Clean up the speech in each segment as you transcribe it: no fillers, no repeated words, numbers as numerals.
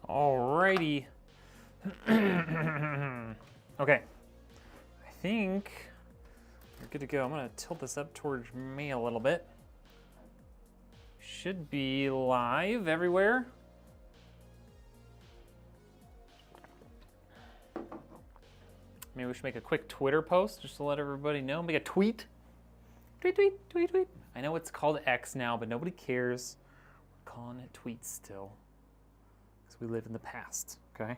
Alrighty. Okay. I think we're good to go. I'm gonna tilt this up towards me a little bit. Should be live everywhere. Maybe we should make a quick Twitter post just to let everybody know. Make a tweet. Tweet, tweet, tweet, tweet. I know it's called X now, but nobody cares. We're calling it tweets still. Because we live in the past, okay?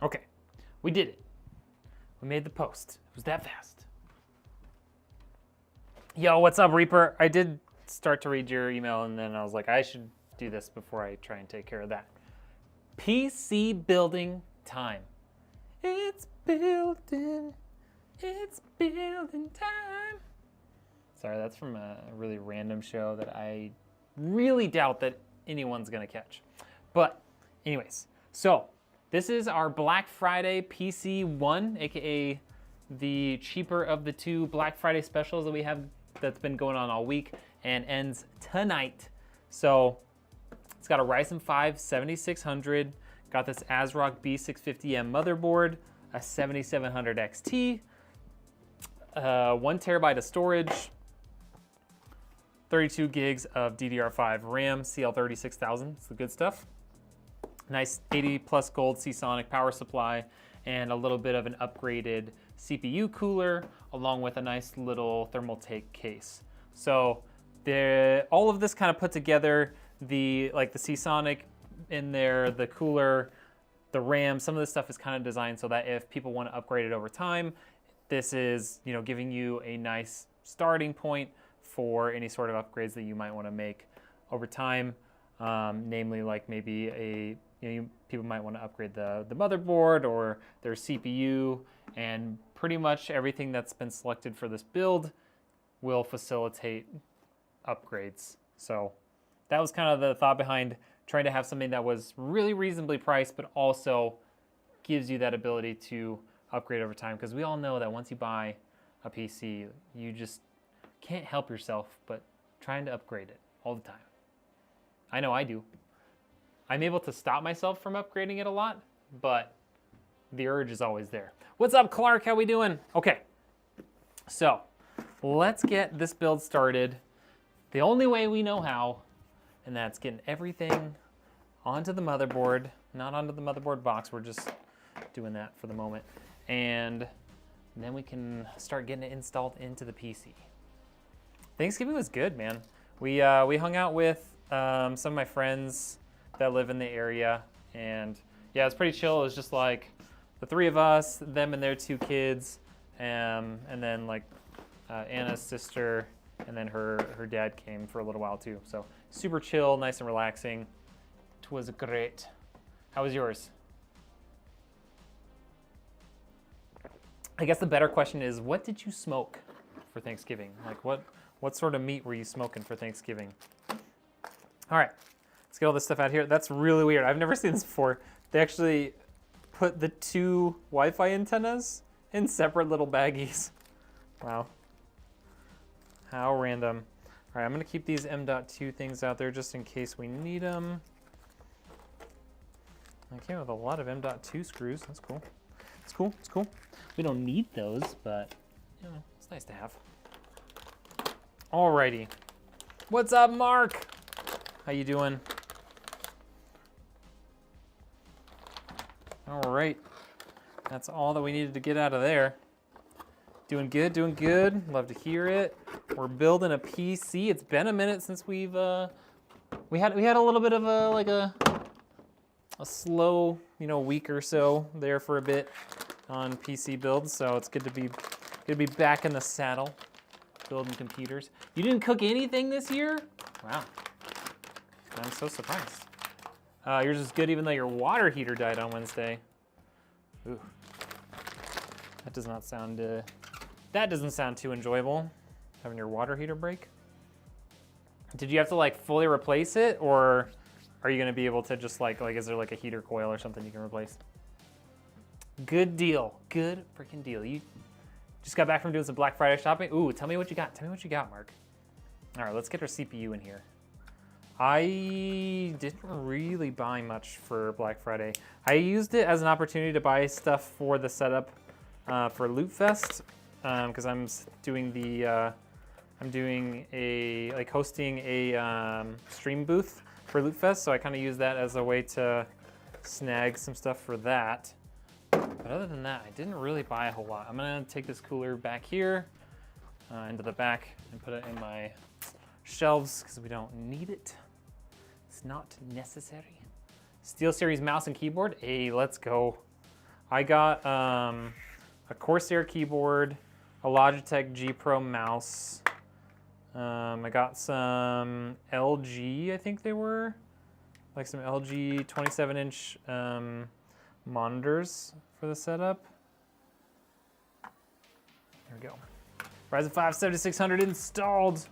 Okay, we did it. We made the post. It was that fast. Yo, what's up, Reaper? I did start to read your email, and then I was like, I should do this before I try and take care of that. PC building time. It's building time. Sorry, that's from a really random show that I really doubt that anyone's gonna catch. But anyways, so this is our Black Friday PC 1, aka the cheaper of the two Black Friday specials that we have that's been going on all week and ends tonight. So it's got a Ryzen 5 7600, got this AsRock B650M motherboard, a 7700 XT, 1 terabyte of storage, 32 gigs of DDR5 RAM, CL36000, it's the good stuff. Nice 80 plus gold Seasonic power supply and a little bit of an upgraded CPU cooler along with a nice little Thermaltake case. So all of this kind of put together, the Seasonic in there, the cooler, the RAM, some of this stuff is kind of designed so that if people want to upgrade it over time, this is, you know, giving you a nice starting point for any sort of upgrades that you might want to make over time. Namely, like maybe people might want to upgrade the motherboard or their CPU, and pretty much everything that's been selected for this build will facilitate upgrades. So that was kind of the thought behind trying to have something that was really reasonably priced, but also gives you that ability to upgrade over time. Because we all know that once you buy a PC, you just can't help yourself but trying to upgrade it all the time. I know I do. I'm able to stop myself from upgrading it a lot, but the urge is always there. What's up, Clark? How we doing? Okay, so let's get this build started the only way we know how, and that's getting everything onto the motherboard, not onto the motherboard box. We're just doing that for the moment. And then we can start getting it installed into the PC. Thanksgiving was good, man. We hung out with some of my friends that live in the area, and yeah, it's pretty chill. It was just like the three of us, them and their two kids, and then like Anna's sister, and then her dad came for a little while too. So super chill, nice and relaxing. It was great. How was yours? I guess the better question is, what did you smoke for Thanksgiving? Like what sort of meat were you smoking for Thanksgiving? All right, let's get all this stuff out here. That's really weird. I've never seen this before. They actually put the two Wi-Fi antennas in separate little baggies. Wow. How random. All right, I'm gonna keep these M.2 things out there just in case we need them. I came with a lot of M.2 screws. That's cool. It's cool, it's cool. We don't need those, but you know, it's nice to have. Alrighty. What's up, Mark? How you doing? All right. That's all that we needed to get out of there. Doing good, doing good. Love to hear it. We're building a PC. It's been a minute since we had a little bit of a slow, week or so there for a bit on PC builds. So it's good to be back in the saddle, building computers. You didn't cook anything this year? Wow. I'm so surprised. Yours is good even though your water heater died on Wednesday. Ooh. That does not sound, that doesn't sound too enjoyable, having your water heater break. Did you have to like fully replace it, or are you gonna be able to just like is there like a heater coil or something you can replace? Good deal, good freaking deal. You just got back from doing some Black Friday shopping. Ooh, tell me what you got, Mark. All right, let's get our CPU in here. I didn't really buy much for Black Friday. I used it as an opportunity to buy stuff for the setup for Loot Fest, because I'm doing the hosting a stream booth for Loot Fest, so I kind of use that as a way to snag some stuff for that. But other than that, I didn't really buy a whole lot. I'm gonna take this cooler back here into the back and put it in my shelves because we don't need it. It's not necessary. SteelSeries mouse and keyboard. Hey, let's go. I got a Corsair keyboard, a Logitech G Pro mouse. I got some LG, I think they were, like some LG 27-inch monitors for the setup. There we go. Ryzen 5 7600 installed.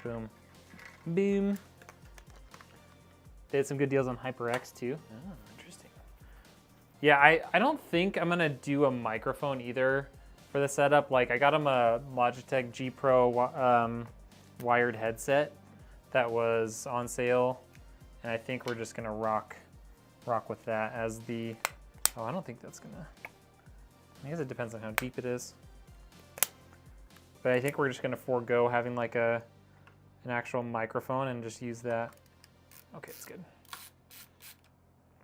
Boom. Boom. They had some good deals on HyperX too. Oh, interesting. Yeah, I don't think I'm gonna do a microphone either for the setup. Like I got him a Logitech G Pro wired headset that was on sale, and I think we're just gonna rock with that as the. Oh, I don't think that's gonna. I guess it depends on how deep it is. But I think we're just gonna forego having like an actual microphone and just use that. Okay, that's good.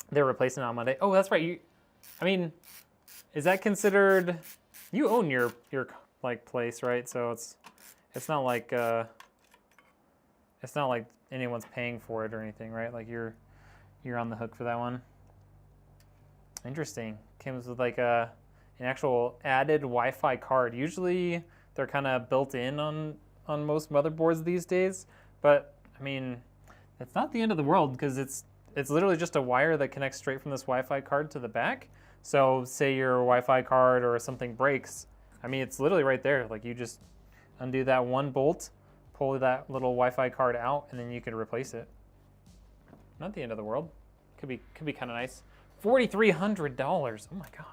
They're replacing it on Monday. Oh, that's right. I mean, is that considered? You own your like place, right? So it's not like anyone's paying for it or anything, right? Like you're on the hook for that one. Interesting. Comes with like an actual added Wi-Fi card. Usually they're kind of built in on most motherboards these days, but I mean, it's not the end of the world because it's literally just a wire that connects straight from this Wi-Fi card to the back. So say your Wi-Fi card or something breaks, I mean, it's literally right there. Like you just undo that one bolt, pull that little Wi-Fi card out, and then you can replace it. Not the end of the world. Could be kind of nice. $4,300. Oh my God.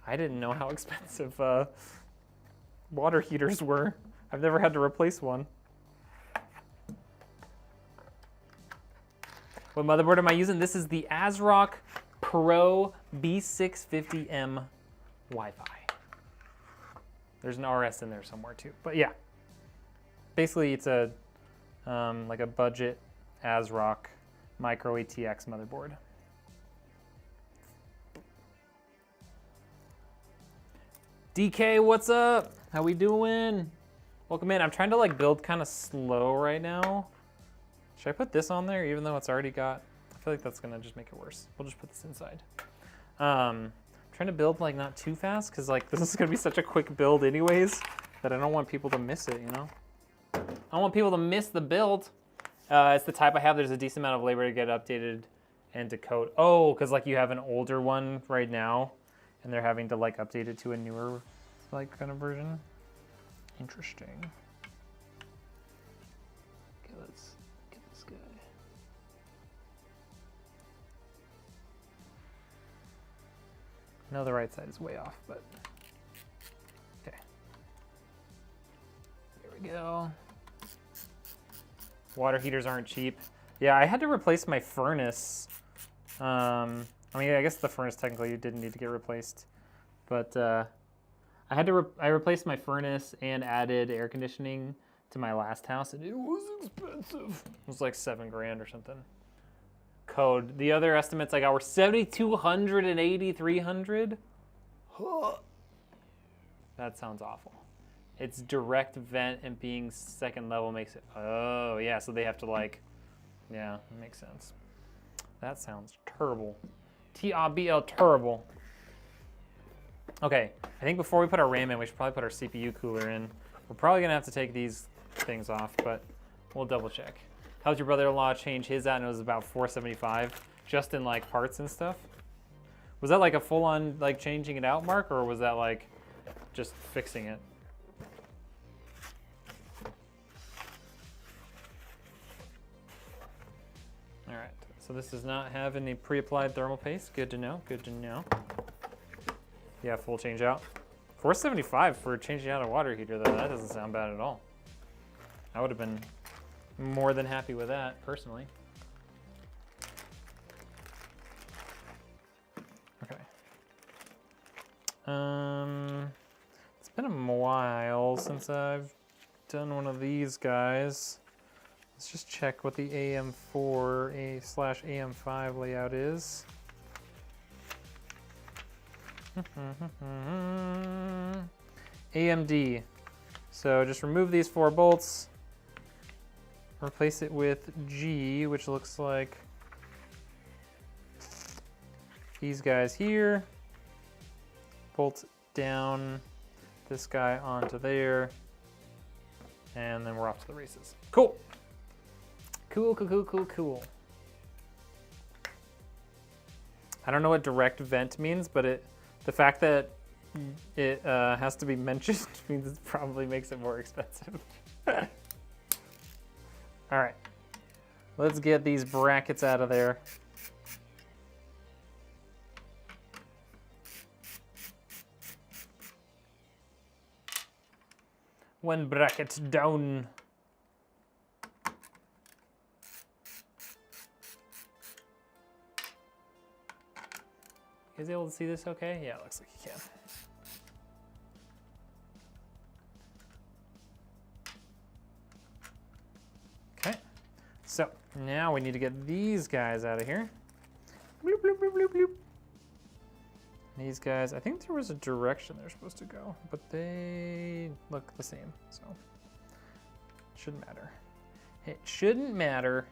I didn't know how expensive water heaters were. I've never had to replace one. What motherboard am I using? This is the AsRock Pro B650M Wi-Fi. There's an RS in there somewhere too, but yeah. Basically, it's a like a budget AsRock Micro ATX motherboard. DK, what's up? How we doing? Welcome in. I'm trying to like build kind of slow right now. Should I put this on there even though it's already got, I feel like that's gonna just make it worse. We'll just put this inside. I'm trying to build like not too fast because like this is gonna be such a quick build anyways that I don't want people to miss it, you know? I don't want people to miss the build. It's the type I have. There's a decent amount of labor to get updated and to code. Oh, because like you have an older one right now and they're having to like update it to a newer like kind of version. Interesting. Okay, let's get this guy. I know the right side is way off, but okay. There we go. Water heaters aren't cheap. Yeah, I had to replace my furnace. I mean, I guess the furnace technically didn't need to get replaced, but I replaced my furnace and added air conditioning to my last house, and it was expensive. It was like $7 grand or something. Code. The other estimates I got were 7,200 and 8,300. That sounds awful. It's direct vent and being second level makes it. Oh yeah, so they have to like. Yeah, that makes sense. That sounds terrible. TRBL terrible. Okay, I think before we put our RAM in, we should probably put our CPU cooler in. We're probably gonna have to take these things off, but we'll double check. How'd your brother-in-law change his out and it was about $475 just in like parts and stuff? Was that like a full-on like changing it out, Mark, or was that like just fixing it? All right, so this does not have any pre-applied thermal paste. Good to know, good to know. Yeah, full change out. $475 for changing out a water heater though, that doesn't sound bad at all. I would have been more than happy with that, personally. Okay. It's been a while since I've done one of these guys. Let's just check what the AM4/AM5 layout is. AMD. So just remove these 4 bolts, replace it with G, which looks like these guys here. Bolt down this guy onto there, and then we're off to the races. Cool. Cool, cool, cool, cool, cool. I don't know what direct vent means, but the fact that it has to be mentioned means it probably makes it more expensive. All right, let's get these brackets out of there. One bracket down. You guys able to see this okay? Yeah, it looks like you can. Okay, so now we need to get these guys out of here. Bloop, bloop, bloop, bloop, bloop. These guys, I think there was a direction they're supposed to go, but they look the same, so it shouldn't matter. It shouldn't matter.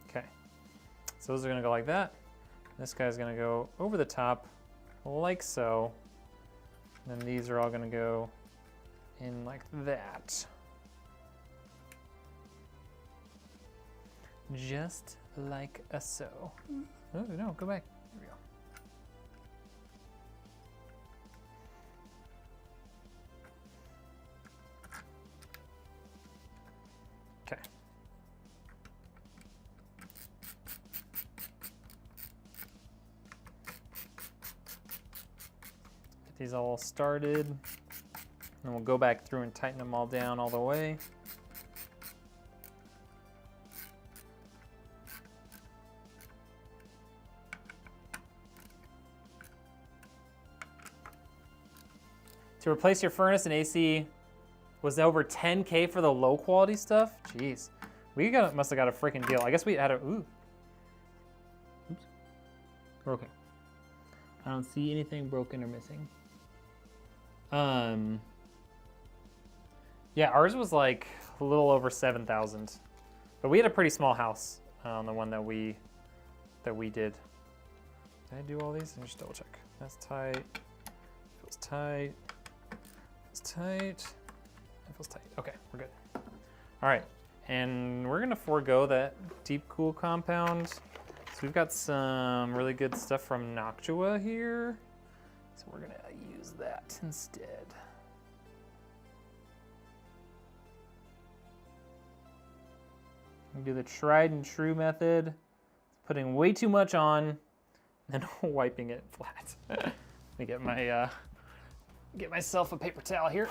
Okay, so those are gonna go like that. This guy's gonna go over the top, like so. And then these are all gonna go in like that. Just like a so. Oh, no, go back. Here we go. Okay. Get these all started. And we'll go back through and tighten them all down all the way. To replace your furnace and AC was over 10K for the low quality stuff? Jeez. We must have got a freaking deal. I guess we had a, ooh. Oops. We're okay. I don't see anything broken or missing. Yeah, ours was like a little over 7,000. But we had a pretty small house on the one that we did. Did I do all these? Let me just double check. That's tight. Feels tight. Tight. It feels tight. Okay, we're good. All right, and we're gonna forego that Deepcool compound. So we've got some really good stuff from Noctua here. So we're gonna use that instead. We do the tried and true method, putting way too much on, and wiping it flat. Let me get my get myself a paper towel here.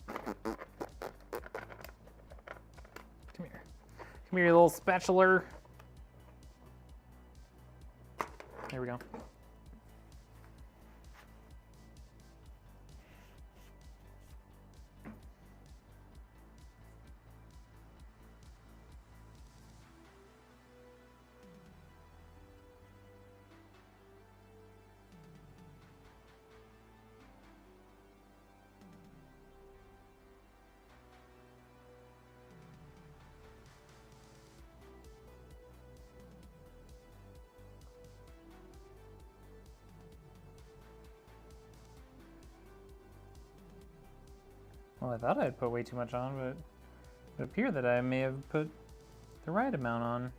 Come here. Come here, you little spatula. There we go. Well, I thought I'd put way too much on, but it appeared that I may have put the right amount on.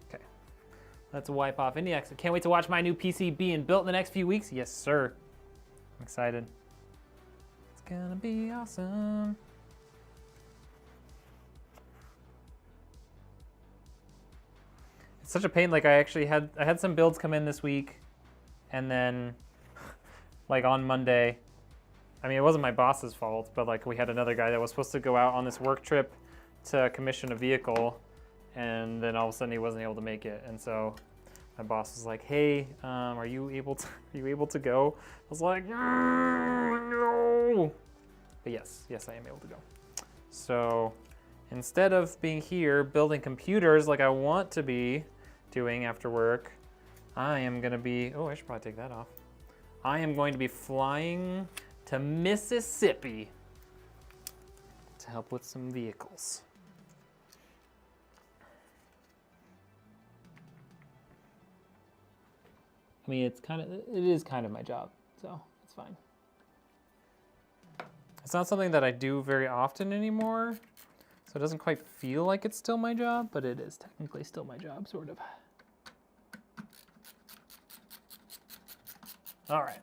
Okay, let's wipe off any exit. Can't wait to watch my new PC being built in the next few weeks. Yes, sir. I'm excited. It's gonna be awesome. It's such a pain. Like I had some builds come in this week, and then like on Monday, I mean, it wasn't my boss's fault, but like we had another guy that was supposed to go out on this work trip to commission a vehicle, and then all of a sudden he wasn't able to make it. And so my boss was like, "Hey, are you able to go?" I was like, "No." But yes, I am able to go. So instead of being here building computers like I want to be doing after work, I am gonna be, oh, I should probably take that off. I am going to be flying to Mississippi to help with some vehicles. I mean, it is kind of my job, so it's fine. It's not something that I do very often anymore, so it doesn't quite feel like it's still my job, but it is technically still my job, sort of. All right.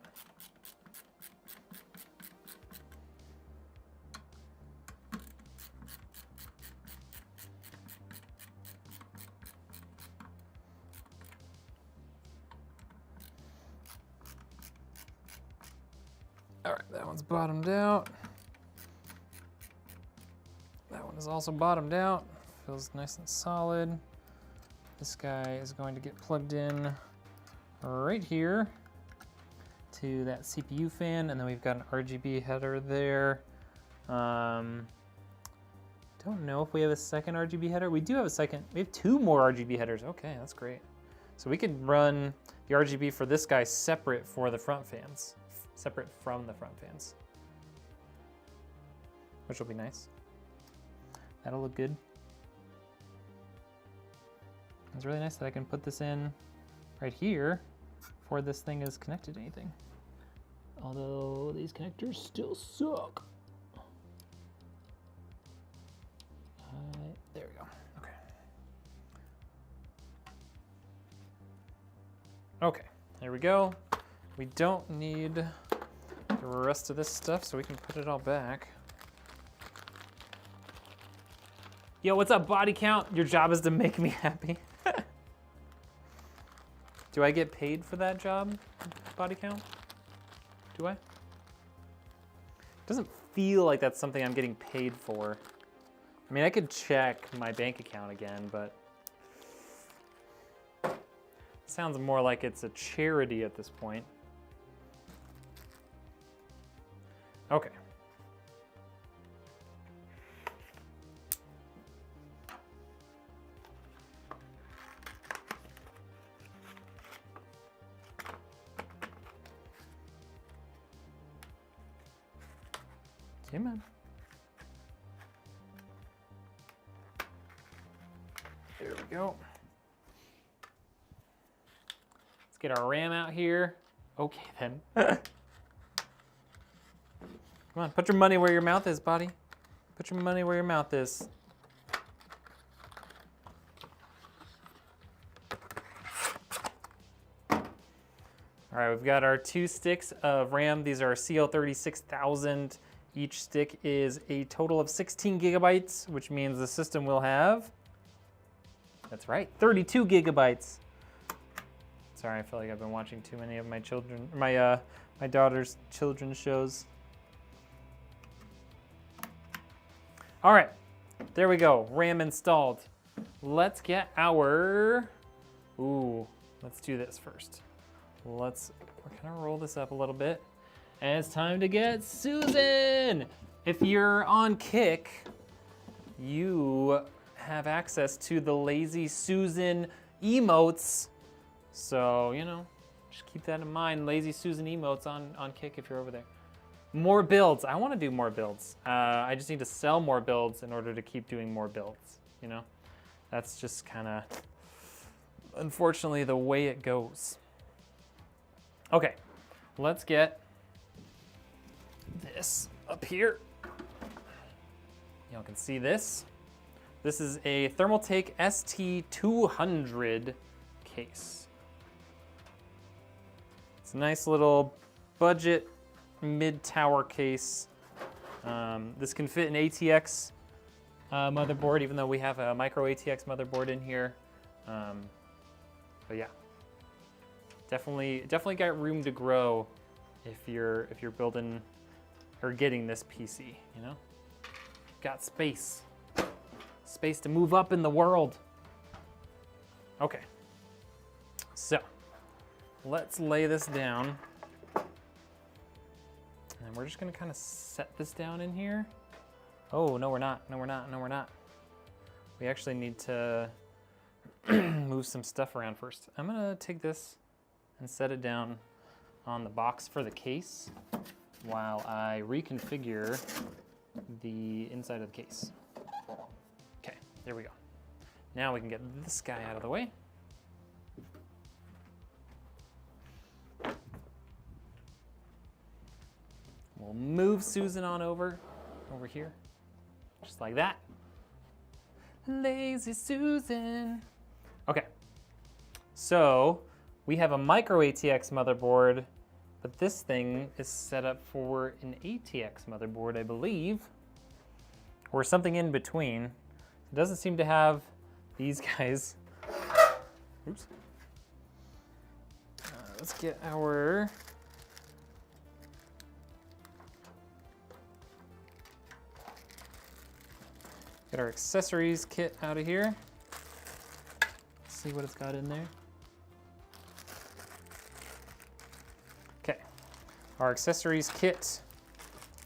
All right, that one's bottomed out. That one is also bottomed out. Feels nice and solid. This guy is going to get plugged in right here to that CPU fan, and then we've got an RGB header there. Don't know if we have a second RGB header. We do have a second. We have 2 more RGB headers. Okay, that's great. So we could run the RGB for this guy separate for the front fans, separate from the front fans, which will be nice. That'll look good. It's really nice that I can put this in right here before this thing is connected to anything. Although these connectors still suck. There we go. Okay. Okay, there we go. We don't need the rest of this stuff, so we can put it all back. Yo, what's up, body count? Your job is to make me happy. Do I get paid for that job, body count? Do I? Doesn't feel like that's something I'm getting paid for. I mean, I could check my bank account again, but it sounds more like it's a charity at this point. Okay. Come on. There we go. Let's get our RAM out here. Okay then. Come on, put your money where your mouth is, buddy. Put your money where your mouth is. All right, we've got our 2 sticks of RAM. These are CL36000. Each stick is a total of 16 gigabytes, which means the system will have, that's right, 32 gigabytes. Sorry, I feel like I've been watching too many of my children, my daughter's children's shows. All right, there we go, RAM installed. Let's get our, let's do this first. We're gonna roll this up a little bit. And it's time to get Susan. If you're on Kick, you have access to the Lazy Susan emotes. So, you know, just keep that in mind. Lazy Susan emotes on Kick if you're over there. More builds. I want to do more builds. I just need to sell more builds in order to keep doing more builds, you know? That's just kind of, unfortunately, the way it goes. Okay, let's get this up here. Y'all can see this. This is a Thermaltake ST200 case. It's a nice little budget mid-tower case. This can fit an ATX motherboard, even though we have a micro ATX motherboard in here. But yeah, definitely got room to grow if you're building or getting this PC. You know, got space to move up in the world. Okay, so let's lay this down. And we're just gonna kind of set this down in here. Oh, no, we're not. No, we're not. No, we're not. We actually need to move some stuff around first. I'm gonna take this and set it down on the box for the case while I reconfigure the inside of the case. Okay, there we go. Now we can get this guy out of the way. We'll move Susan on over here, just like that. Lazy Susan. Okay, so we have a micro ATX motherboard, but this thing is set up for an ATX motherboard, I believe, or something in between. It doesn't seem to have these guys. Oops. Let's get our accessories kit out of here. Let's see what it's got in there. Okay, our accessories kit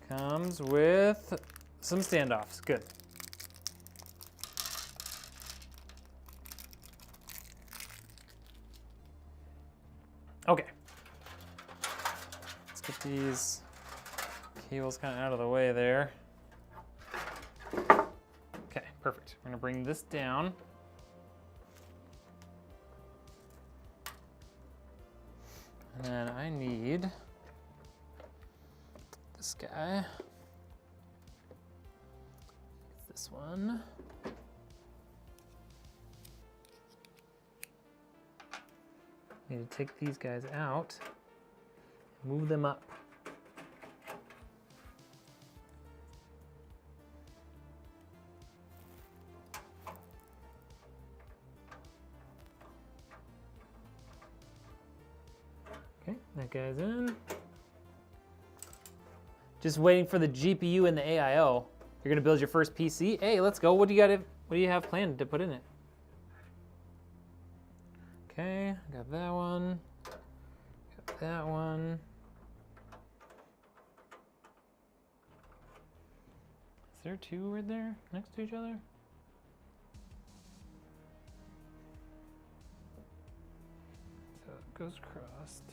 comes with some standoffs. Good. Okay, let's get these cables kind of out of the way there. Okay, perfect. We're gonna bring this down. And then I need this guy. This one. Need to take these guys out, move them up. Okay, that guy's in. Just waiting for the GPU and the AIO. You're gonna build your first PC? Hey, let's go. What do you have planned to put in it? Okay, got that one. Got that one. Is there two right there next to each other? So it goes crossed.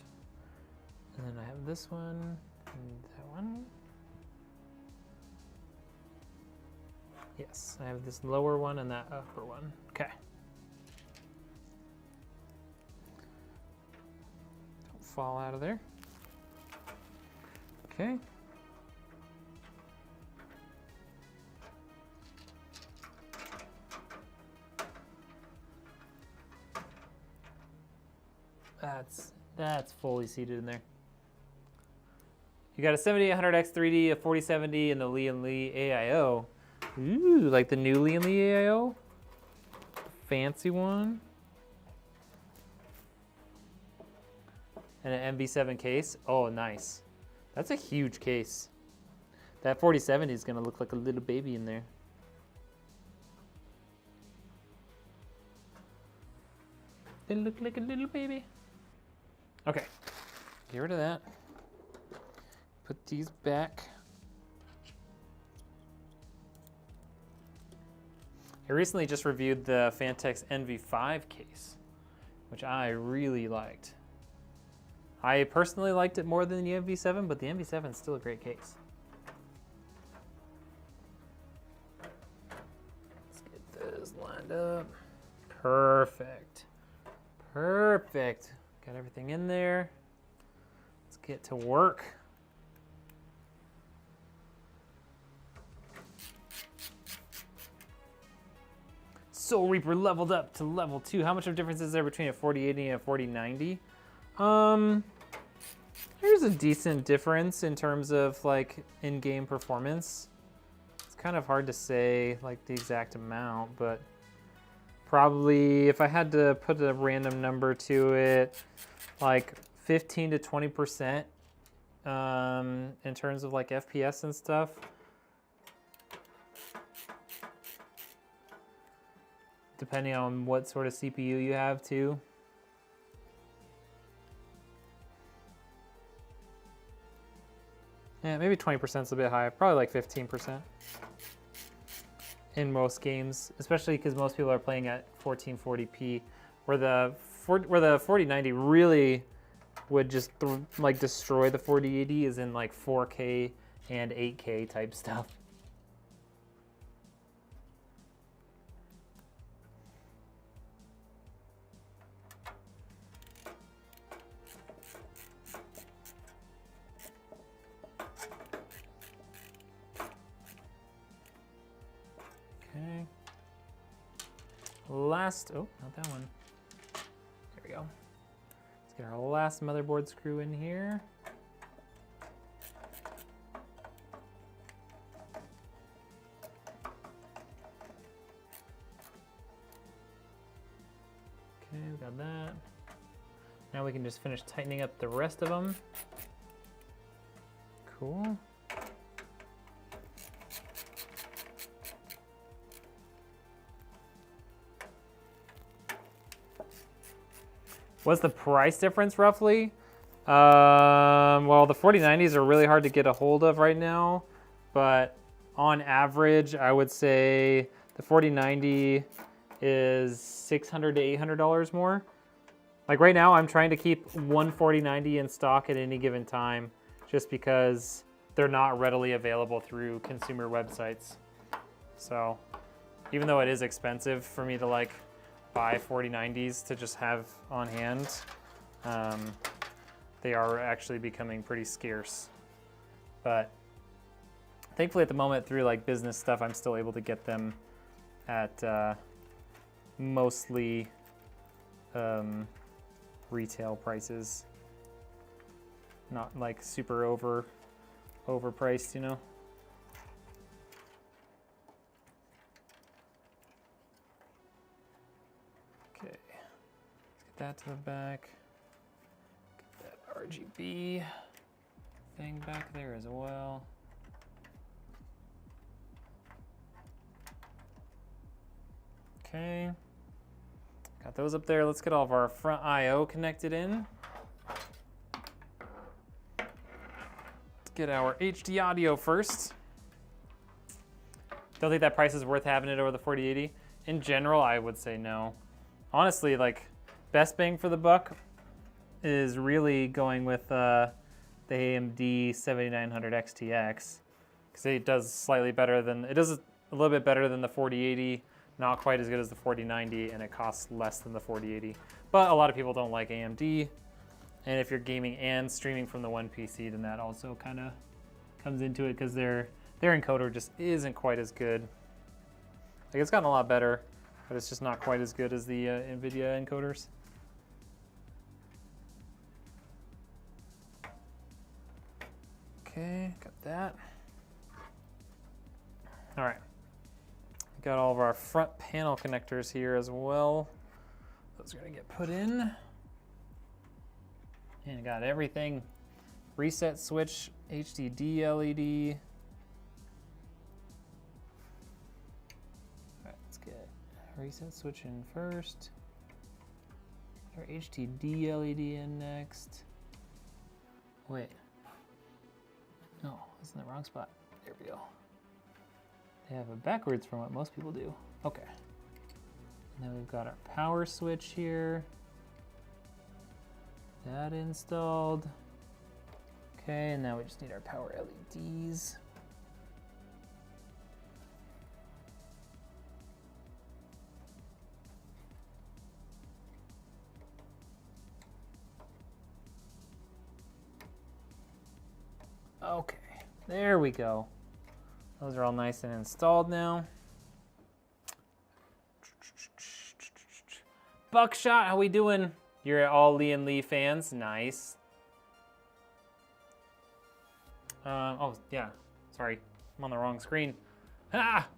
And then I have this one and that one. Yes, I have this lower one and that upper one. Okay. Don't fall out of there. Okay. That's fully seated in there. You got a 7800X3D, a 4070, and the Lee & Lee AIO. Ooh, like the new Lee & Lee AIO? Fancy one. And an MV7 case. Oh, nice. That's a huge case. That 4070 is gonna look like a little baby in there. It'll look like a little baby. Okay, get rid of that. Put these back. I recently just reviewed the Fantex NV5 case, which I really liked. I personally liked it more than the NV7, but the NV7 is still a great case. Let's get those lined up. Perfect. Perfect. Got everything in there. Let's get to work. Soul Reaper leveled up to level 2. How much of a difference is there between a 4080 and a 4090? There's a decent difference in terms of like in-game performance. It's kind of hard to say like the exact amount, but probably if I had to put a random number to it, like 15 to 20% in terms of like FPS and stuff. Depending on what sort of CPU you have too. Yeah, maybe 20% is a bit high, probably like 15% in most games, especially because most people are playing at 1440p, where the 4090 really would just like destroy the 4080 is in like 4K and 8K type stuff. Okay. Last, oh, not that one. There we go. Let's get our last motherboard screw in here. Okay, we got that. Now we can just finish tightening up the rest of them. Cool. What's the price difference roughly? Well, the 4090s are really hard to get a hold of right now, but on average, I would say the 4090 is $600 to $800 more. Like right now, I'm trying to keep one 4090 in stock at any given time, just because they're not readily available through consumer websites. So even though it is expensive for me to like buy 4090s to just have on hand, they are actually becoming pretty scarce. But thankfully at the moment, through like business stuff, I'm still able to get them at mostly retail prices, not like super overpriced, you know. Okay, let's get that to the back. Get that RGB thing back there as well. Okay, got those up there. Let's get all of our front I/O connected in. Let's get our HD audio first. Don't think that price is worth having it over the 4080. In general, I would say no. Honestly, like best bang for the buck is really going with the AMD 7900 XTX, because it does slightly better than, it does a little bit better than the 4080. Not quite as good as the 4090, and it costs less than the 4080. But a lot of people don't like AMD, and if you're gaming and streaming from the one PC, then that also kind of comes into it, because their encoder just isn't quite as good. Like, it's gotten a lot better, but it's just not quite as good as the NVIDIA encoders. Okay, got that. All right. Got all of our front panel connectors here as well. Those are gonna get put in. And got everything. Reset switch, HDD LED. All right, let's get reset switch in first. Our HDD LED in next. Wait. No, that's in the wrong spot. There we go. They have it backwards from what most people do. Okay. And then we've got our power switch here. That installed. Okay, and now we just need our power LEDs. Okay, there we go. Those are all nice and installed now. Buckshot, how we doing? You're all Lee and Lee fans, nice. Oh yeah, sorry, I'm on the wrong screen. Ah!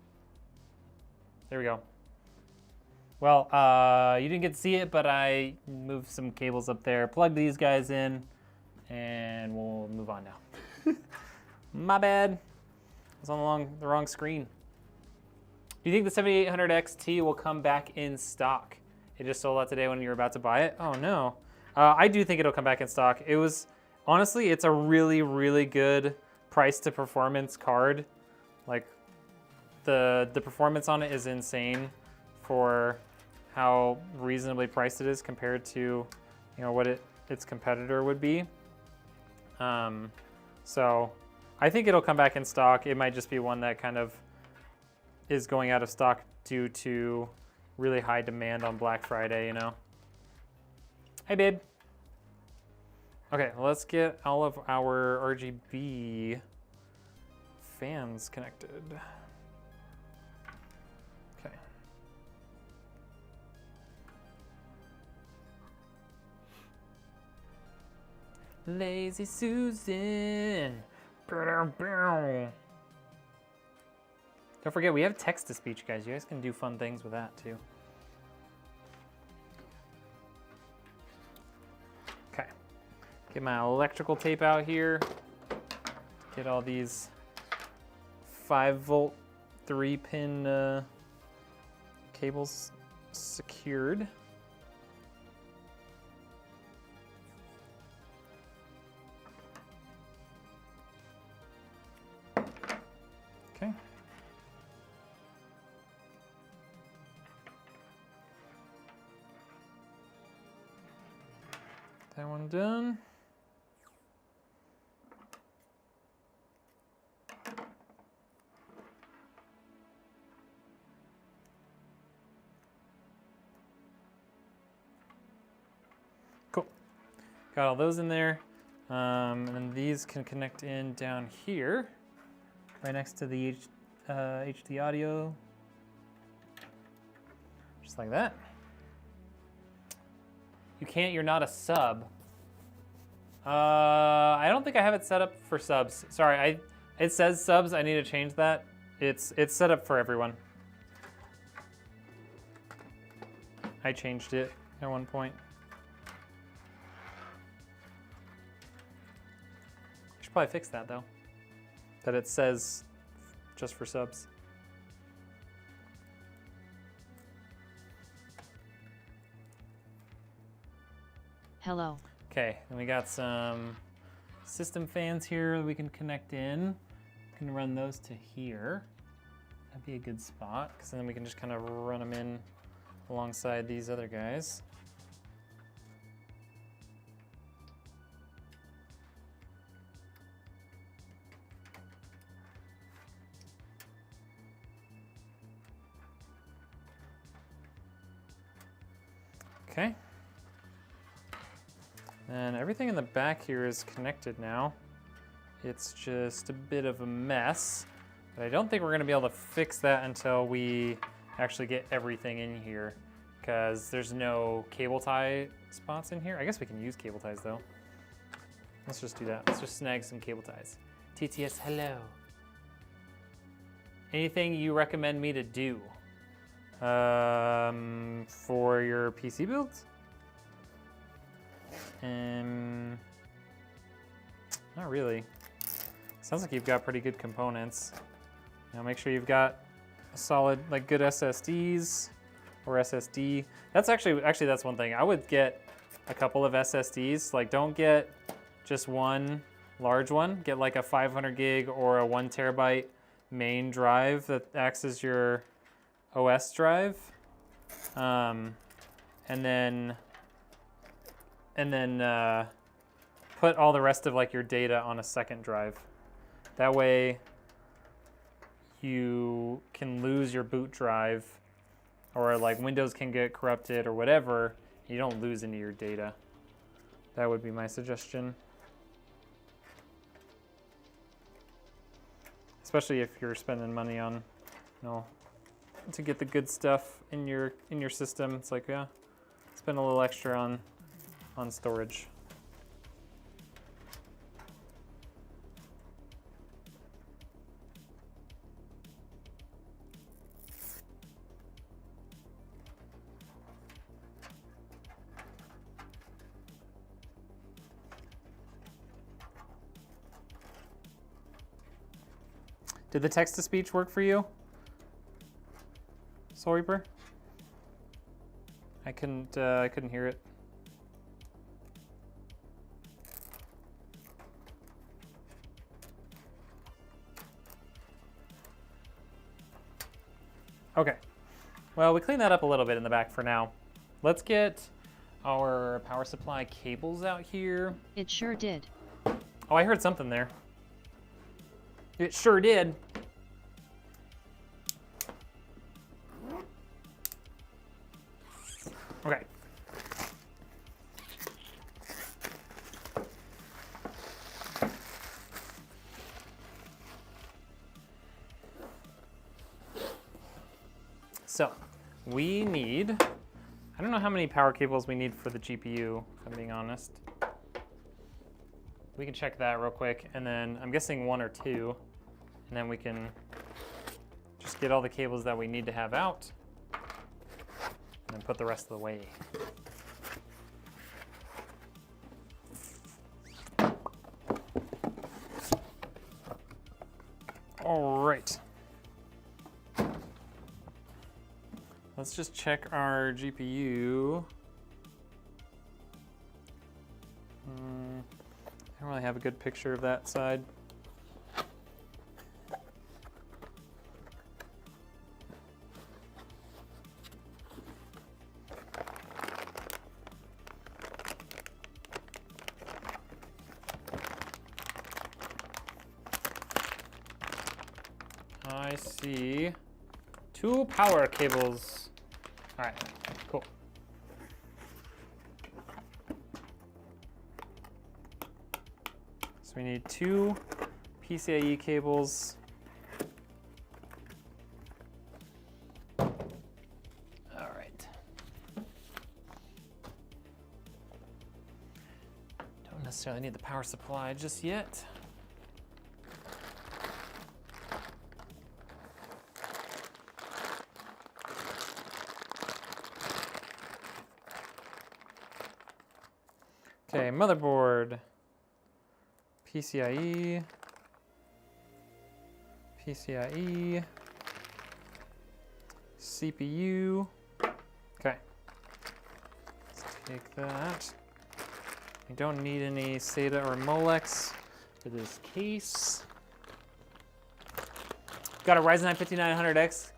There we go. Well, you didn't get to see it, but I moved some cables up there, plugged these guys in, and we'll move on now. My bad. I was on the wrong screen. Do you think the 7800 XT will come back in stock? It just sold out today when you were about to buy it? Oh no. I do think it'll come back in stock. It was, honestly, it's a really, really good price to performance card. Like, the performance on it is insane for how reasonably priced it is compared to, you know, what its competitor would be. So I think it'll come back in stock. It might just be one that kind of is going out of stock due to really high demand on Black Friday, you know. Hey, babe. Okay, let's get all of our RGB fans connected. Okay. Lazy Susan. Don't forget, we have text-to-speech, guys. You guys can do fun things with that, too. Okay. Get my electrical tape out here. Get all these 5-volt, 3-pin cables secured. Okay. That one done. Cool. Got all those in there. And then these can connect in down here, right next to the HD audio. Just like that. You can't, you're not a sub. I don't think I have it set up for subs. Sorry, it says subs, I need to change that. It's set up for everyone. I changed it at one point. I should probably fix that though. That it says just for subs. Hello. Okay, and we got some system fans here that we can connect in. We can run those to here. That'd be a good spot, because then we can just kind of run them in alongside these other guys. Okay. And everything in the back here is connected now. It's just a bit of a mess, but I don't think we're gonna be able to fix that until we actually get everything in here, because there's no cable tie spots in here. I guess we can use cable ties though. Let's just do that. Let's just snag some cable ties. TTS, hello. Anything you recommend me to do for your PC builds? Not really. Sounds like you've got pretty good components. You know, make sure you've got a solid, like, good SSDs or SSD. That's actually that's one thing. I would get a couple of SSDs. Like, don't get just one large one. Get like a 500 gig or a 1 terabyte main drive that acts as your OS drive, and then put all the rest of like your data on a second drive. That way you can lose your boot drive, or like Windows can get corrupted or whatever. You don't lose any of your data. That would be my suggestion. Especially if you're spending money on, you know, to get the good stuff in your system. It's like, yeah, spend a little extra on storage. Did the text-to-speech work for you, Soul Reaper? I couldn't hear it. Okay, well, we cleaned that up a little bit in the back for now. Let's get our power supply cables out here. It sure did. Oh, I heard something there. It sure did. Okay. So, we need, I don't know how many power cables we need for the GPU, if I'm being honest. We can check that real quick, and then I'm guessing 1 or 2, and then we can just get all the cables that we need to have out, and then put the rest of the way. All right. Let's just check our GPU. I don't really have a good picture of that side. I see 2 power cables. All right, cool. So we need 2 PCIe cables. All right. Don't necessarily need the power supply just yet. Okay, motherboard, PCIe, CPU. Okay, let's take that. I don't need any SATA or Molex for this case. Got a Ryzen 9 5900X. Is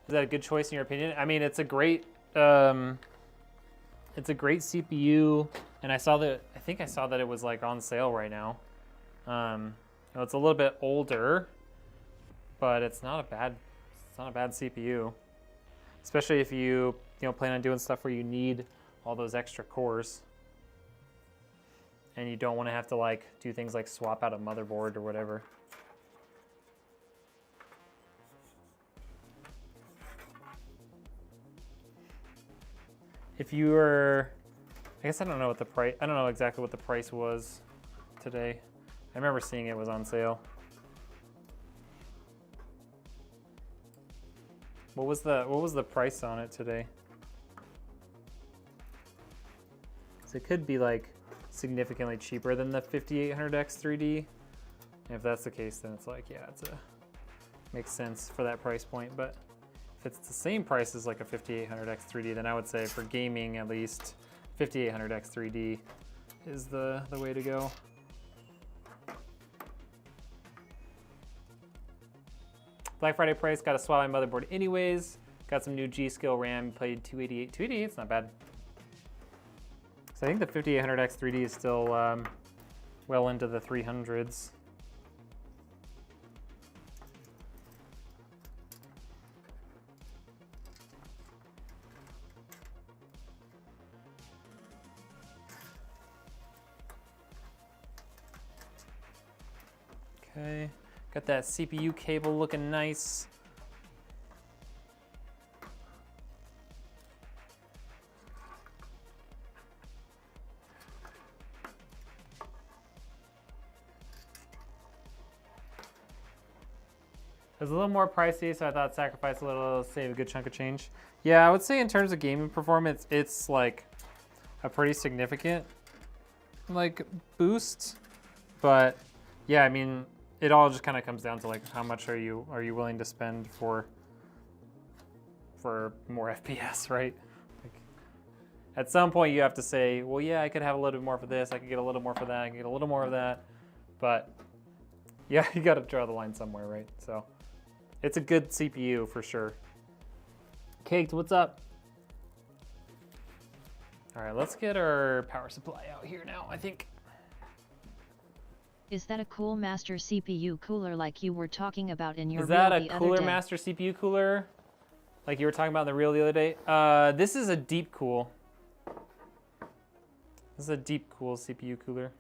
that a good choice in your opinion? I mean, it's a great CPU, and I think I saw that it was like on sale right now. It's a little bit older, but it's not a bad CPU, especially if you plan on doing stuff where you need all those extra cores, and you don't want to have to like do things like swap out a motherboard or whatever. If you were, I guess I don't know what the price, I don't know exactly what the price was today. I remember seeing it was on sale. What was the price on it today? So it could be like significantly cheaper than the 5800X 3D. And if that's the case, then it's like, yeah, makes sense for that price point. But if it's the same price as like a 5800X 3D, then I would say for gaming at least, 5800X 3D is the way to go. Black Friday price, got a swap my motherboard anyways. Got some new G-Skill RAM, played 288. 288, it's not bad. So I think the 5800X 3D is still well into the 300s. Okay, got that CPU cable looking nice. was a little more pricey, so I thought sacrifice a little, save a good chunk of change. Yeah, I would say in terms of gaming performance, it's like a pretty significant like boost. But yeah, I mean, it all just kind of comes down to like how much are you willing to spend for more FPS, right? Like, at some point you have to say, well, yeah, I could have a little bit more for this, I could get a little more for that, I could get a little more of that. But yeah, you got to draw the line somewhere, right? So it's a good CPU for sure. Caked, what's up? All right, let's get our power supply out here now, I think. Is that a Cool Master CPU cooler like you were talking about in your reel the other day? Is that a Cooler Master CPU cooler like you were talking about in the reel the other day? This is a Deepcool. This is a Deepcool CPU cooler.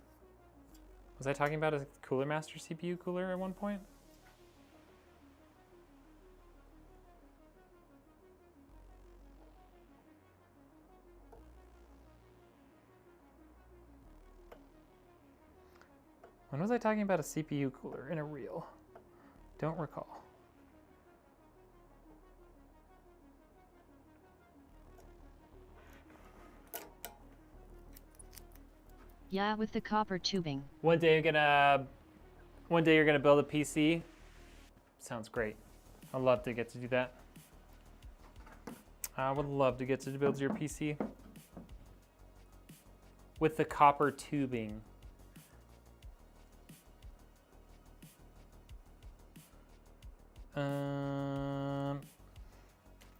Was I talking about a Cooler Master CPU cooler at one point? When was I talking about a CPU cooler in a reel? Don't recall. Yeah, with the copper tubing. One day you're gonna build a PC. Sounds great. I'd love to get to do that. I would love to get to build your PC with the copper tubing.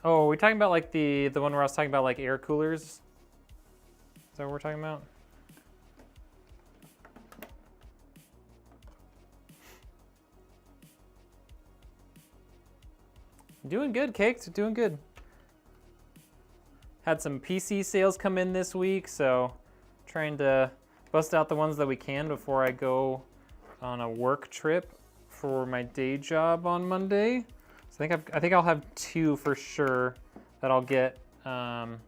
Oh, are we talking about like the one where I was talking about like air coolers? Is that what we're talking about? Doing good, Cakes. Doing good. Had some PC sales come in this week, so trying to bust out the ones that we can before I go on a work trip for my day job on Monday. So I think I'll have 2 for sure that I'll get out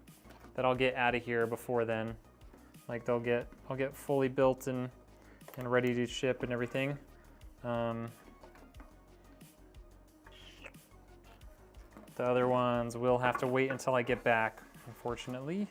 of here before then. Like I'll get fully built and ready to ship and everything. The other ones will have to wait until I get back, unfortunately.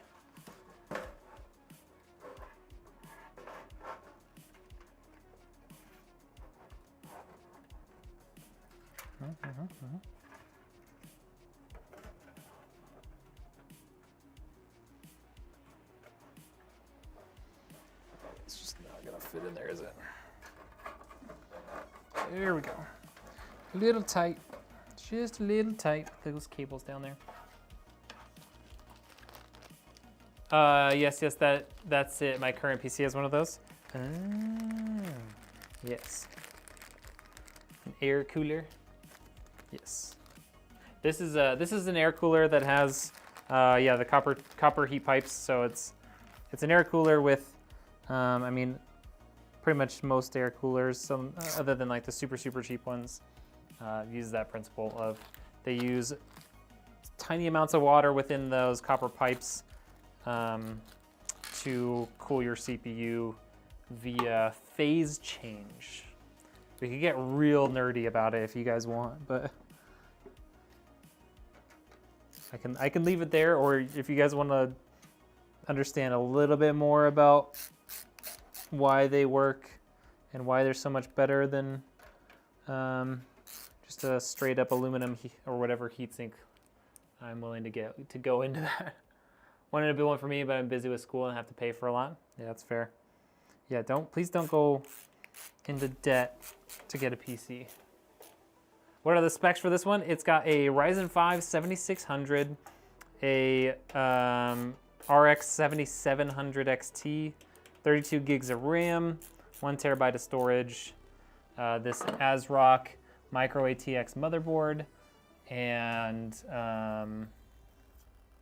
It's just not gonna fit in there, is it? There we go. A little tight. Just a little tight. Those cables down there. Yes, that's it. My current PC has one of those. Yes. An air cooler. Yes. This is an air cooler that has the copper heat pipes. So it's an air cooler with I mean, pretty much most air coolers, some other than like the super cheap ones, use that principle of they use tiny amounts of water within those copper pipes to cool your CPU via phase change. We could get real nerdy about it if you guys want, but I can leave it there, or if you guys want to understand a little bit more about why they work and why they're so much better than just a straight up aluminum or whatever heatsink, I'm willing to go into that. Wanted to build one for me, but I'm busy with school and have to pay for a lot. Yeah, that's fair. Yeah, please don't go into debt to get a PC. What are the specs for this one? It's got a Ryzen 5 7600, a RX 7700 XT, 32 gigs of RAM, 1 terabyte of storage, this AsRock Micro ATX motherboard, and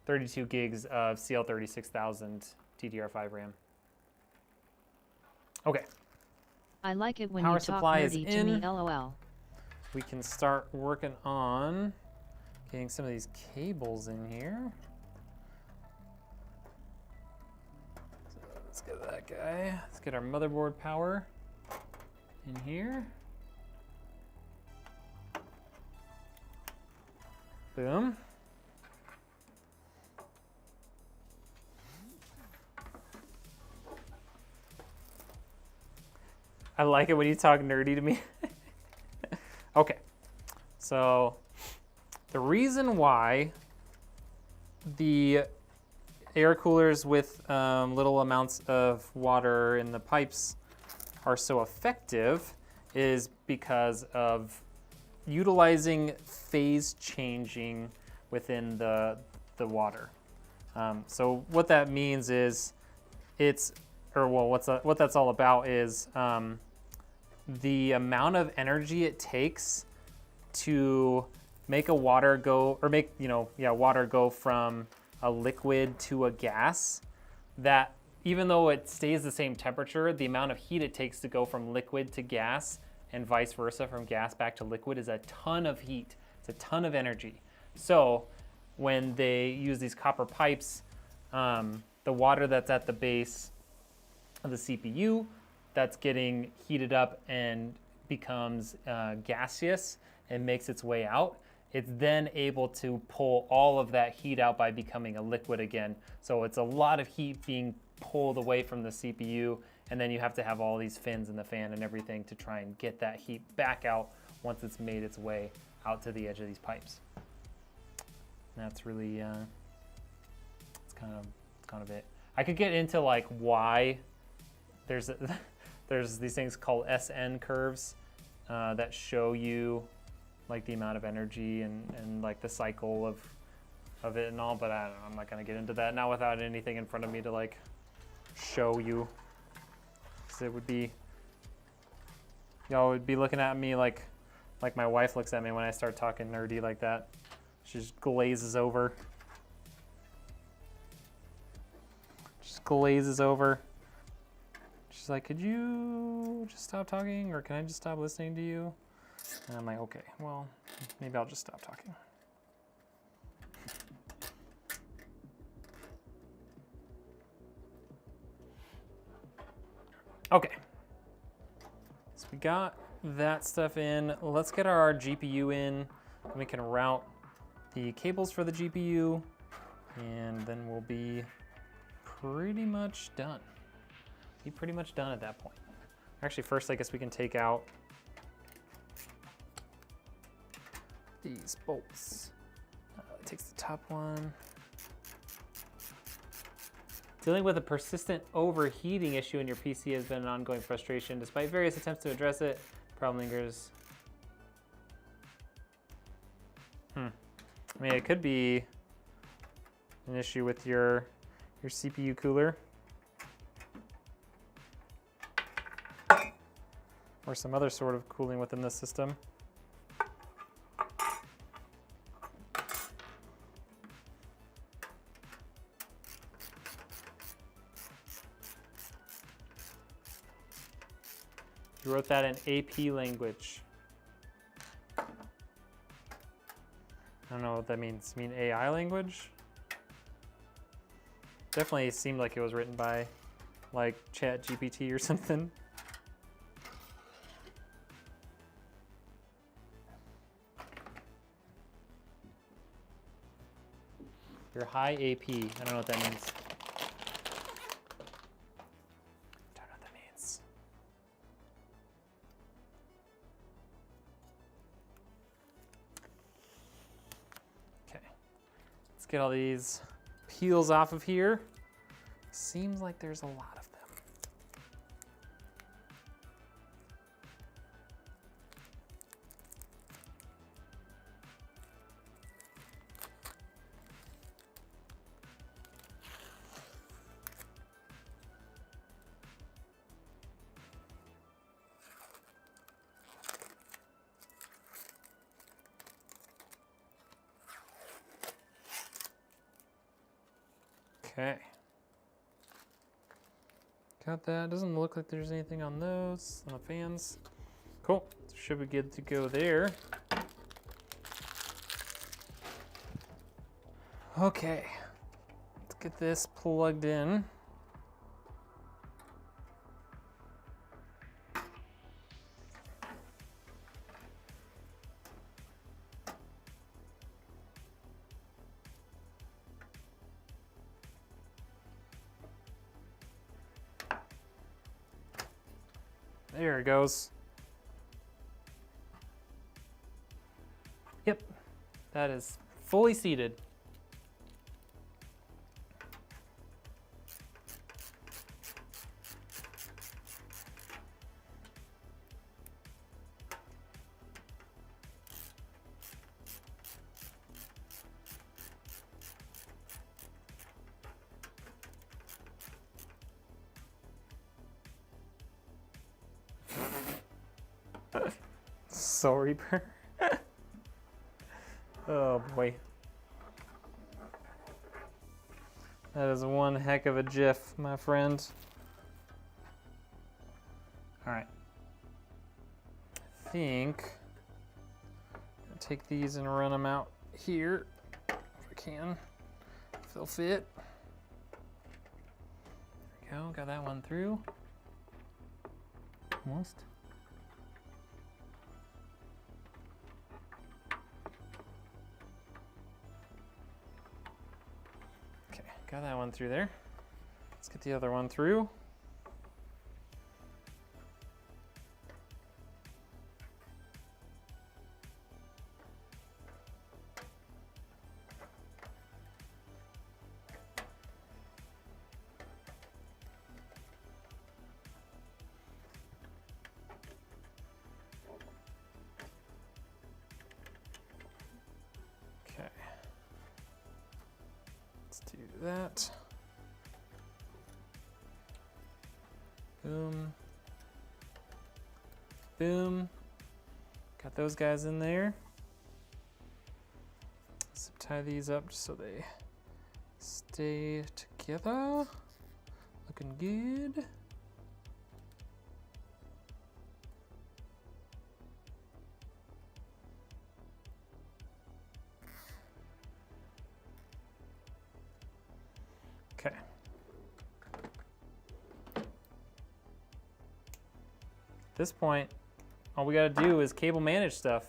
32 gigs of CL36000 DDR5 RAM. Okay. I like it when Power you talk supply is nerdy to me, in. LOL. We can start working on getting some of these cables in here. So let's get that guy. Let's get our motherboard power in here. Boom. I like it when you talk nerdy to me. Okay, so the reason why the air coolers with little amounts of water in the pipes are so effective is because of utilizing phase changing within the water. So what that means is what that's all about is the amount of energy it takes to make a water go, or make, water go from a liquid to a gas, that even though it stays the same temperature, the amount of heat it takes to go from liquid to gas and vice versa from gas back to liquid is a ton of heat. It's a ton of energy. So when they use these copper pipes, the water that's at the base of the CPU, that's getting heated up and becomes gaseous and makes its way out, it's then able to pull all of that heat out by becoming a liquid again. So it's a lot of heat being pulled away from the CPU, and then you have to have all these fins in the fan and everything to try and get that heat back out once it's made its way out to the edge of these pipes. And that's really, it's kind of it. I could get into like why there's these things called SN curves that show you like the amount of energy and like the cycle of it and all, but I don't know, I'm not gonna get into that now without anything in front of me to like show you. Because it would be, y'all would be looking at me like my wife looks at me when I start talking nerdy like that. She just glazes over. Just glazes over. She's like, could you just stop talking, or can I just stop listening to you? And I'm like, okay, well, maybe I'll just stop talking. Okay, so we got that stuff in. Let's get our GPU in. We can route the cables for the GPU, and then we'll be pretty much done. Be pretty much done at that point. Actually, first, I guess we can take out these bolts. It takes the top one. Dealing with a persistent overheating issue in your PC has been an ongoing frustration. Despite various attempts to address it, the problem lingers. I mean, it could be an issue with your CPU cooler. Or some other sort of cooling within the system. You wrote that in AP language. I don't know what that means. You mean AI language? Definitely seemed like it was written by like ChatGPT or something. Your high AP. I don't know what that means. Don't know what that means. Okay. Let's get all these peels off of here. Seems like there's a lot of them. Okay. Got that. Doesn't look like there's anything on those, on the fans. Cool. Should be good to go there. Okay. Let's get this plugged in. There it goes. Yep, that is fully seated. Soul Reaper. Oh boy. That is one heck of a GIF, my friend. All right. I think I'll take these and run them out here if I can, if they'll fit. There we go, got that one through. Almost. Okay, got that one through there. Let's get the other one through. That. Boom. Boom. Got those guys in there. Zip tie these up just so they stay together. Looking good. Okay. At this point, all we gotta do is cable manage stuff.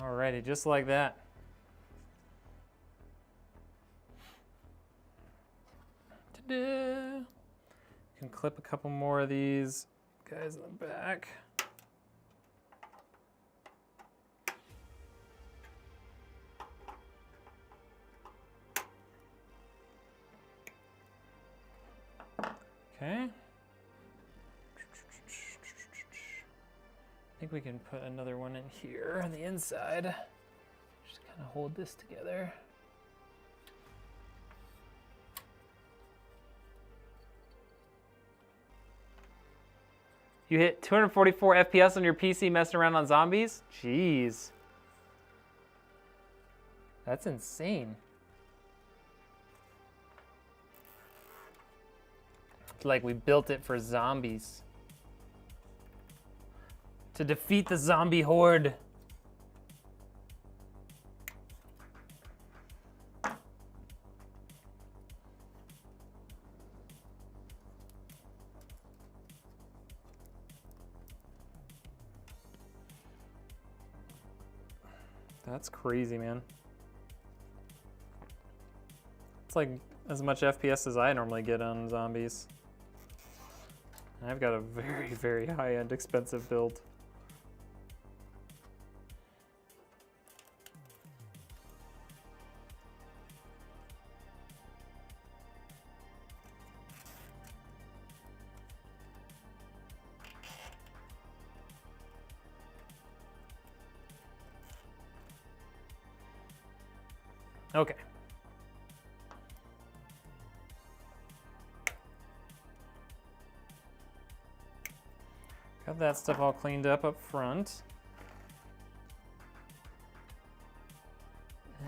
Alrighty, just like that. Ta-da! You can clip a couple more of these guys in the back. Okay. I think we can put another one in here on the inside. Just kind of hold this together. You hit 244 FPS on your PC messing around on zombies? Jeez. That's insane. Like we built it for zombies. To defeat the zombie horde. That's crazy, man. It's like as much FPS as I normally get on zombies. I've got a very, very high-end expensive build. Okay. Got that stuff all cleaned up front.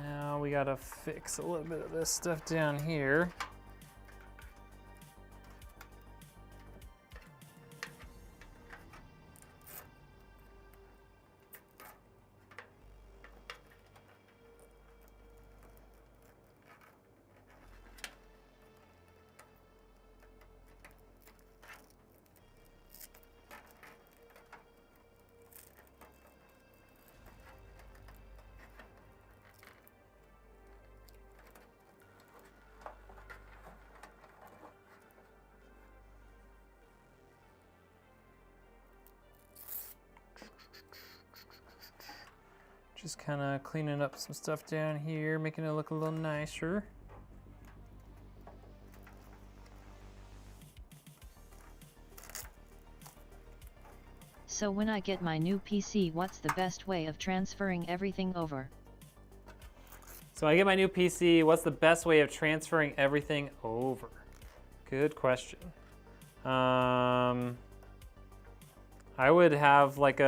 Now we gotta fix a little bit of this stuff down here. Just kind of cleaning up some stuff down here, making it look a little nicer. So when I get my new PC, what's the best way of transferring everything over? So I get my new PC, what's the best way of transferring everything over? Good question. I would have like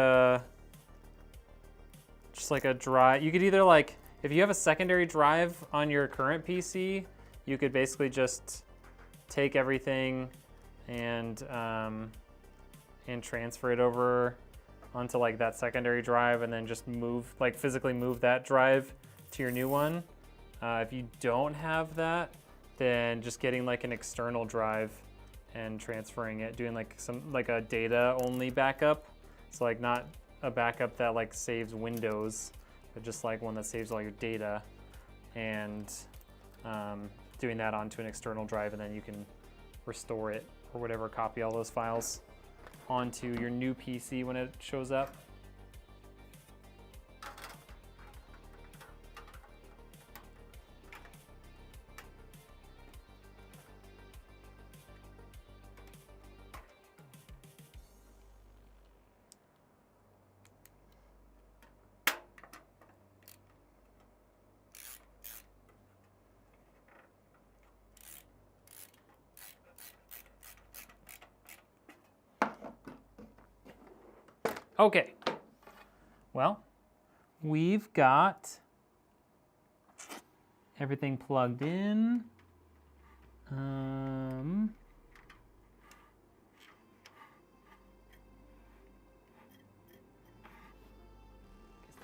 just like a drive. You could either like, if you have a secondary drive on your current PC, you could basically just take everything and transfer it over onto like that secondary drive, and then just move, like physically move that drive to your new one. If you don't have that, then just getting like an external drive and transferring it, doing like a data only backup. So like not a backup that like saves Windows, but just like one that saves all your data, and doing that onto an external drive, and then you can restore it or whatever, copy all those files onto your new PC when it shows up. Okay, well, we've got everything plugged in. Guess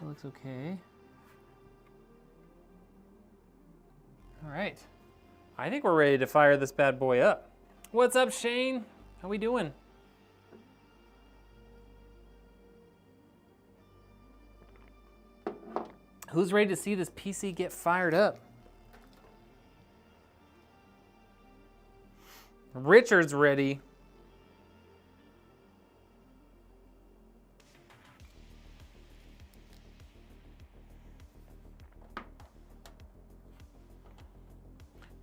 that looks okay. All right, I think we're ready to fire this bad boy up. What's up, Shane? How we doing? Who's ready to see this PC get fired up? Richard's ready.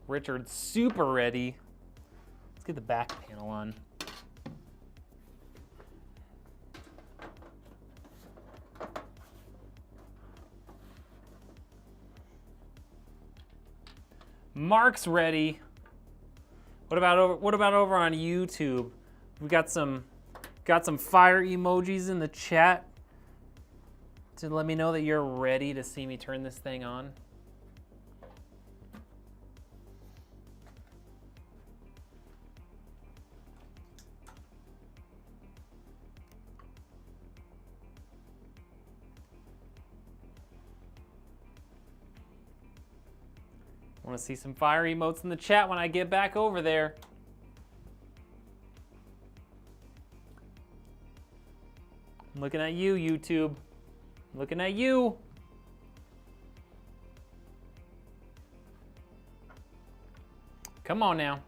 Richard's super ready. Let's get the back panel on. Mark's ready. What about over on YouTube? We got some fire emojis in the chat to let me know that you're ready to see me turn this thing on. I want to see some fire emotes in the chat when I get back over there. I'm looking at you, YouTube. I'm looking at you. Come on now.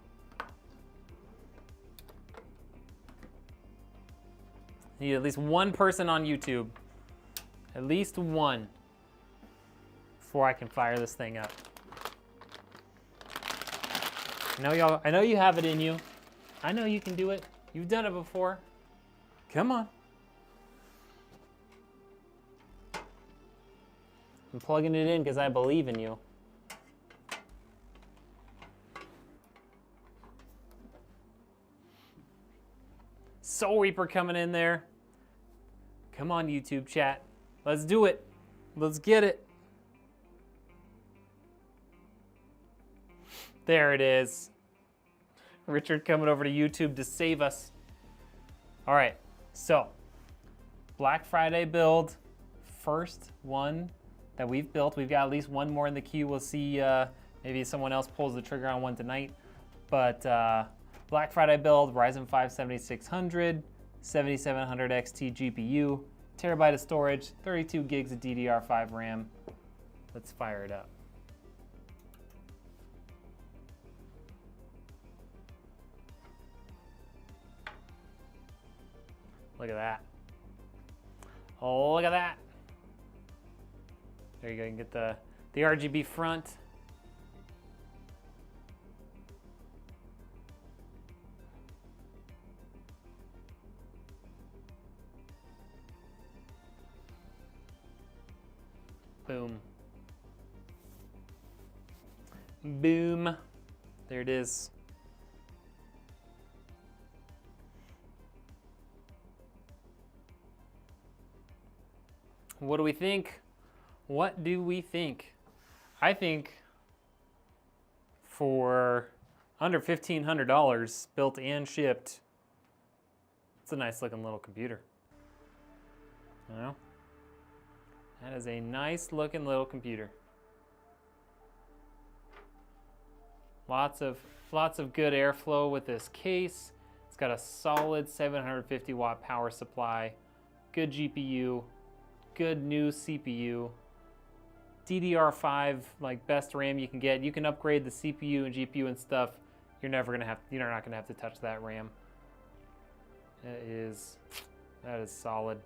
Need at least one person on YouTube. At least one. Before I can fire this thing up. I know you have it in you. I know you can do it. You've done it before. Come on. I'm plugging it in because I believe in you. Soul Reaper coming in there. Come on, YouTube chat. Let's do it. Let's get it. There it is. Richard coming over to YouTube to save us. All right, so Black Friday build, first one that we've built. We've got at least one more in the queue. We'll see, maybe someone else pulls the trigger on one tonight. But Black Friday build, Ryzen 5 7600, 7700 XT GPU, terabyte of storage, 32 gigs of DDR5 RAM. Let's fire it up. Look at that. Oh, look at that. There you go, you can get the RGB front. Boom. Boom. There it is. What do we think? What do we think? I think for under $1,500 built and shipped, it's a nice looking little computer. You know? That is a nice looking little computer. Lots of good airflow with this case. It's got a solid 750 watt power supply, good GPU, good new CPU, DDR5, like best RAM you can get. You can upgrade the CPU and GPU and stuff. You're not gonna have to touch that RAM. That is solid.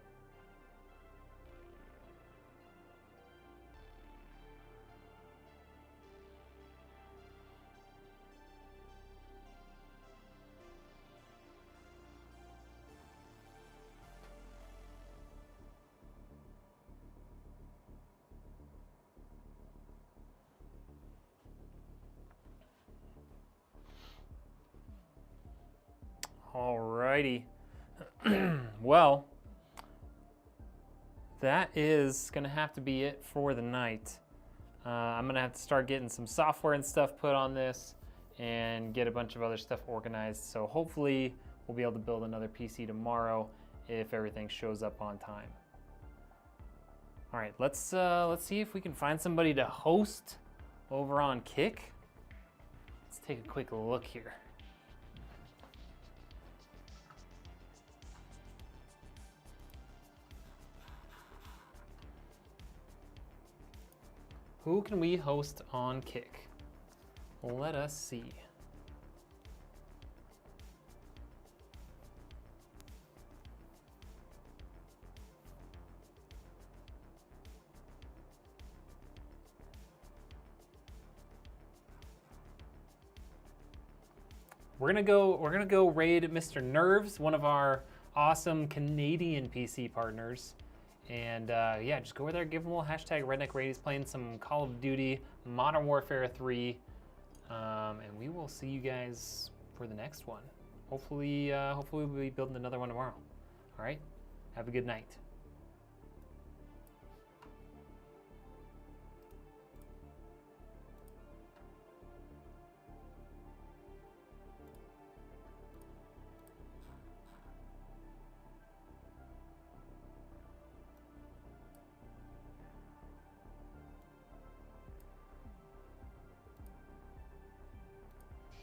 Alrighty. Well, that is gonna have to be it for the night. I'm gonna have to start getting some software and stuff put on this and get a bunch of other stuff organized. So hopefully we'll be able to build another PC tomorrow if everything shows up on time. All right, let's see if we can find somebody to host over on Kick. Let's take a quick look here. Who can we host on Kick? Let us see. We're gonna go raid Mr. Nerves, one of our awesome Canadian PC partners. And yeah, just go over there, give him a little hashtag Rednek Raid. He's playing some Call of Duty, Modern Warfare 3. And we will see you guys for the next one. Hopefully we'll be building another one tomorrow. All right, have a good night.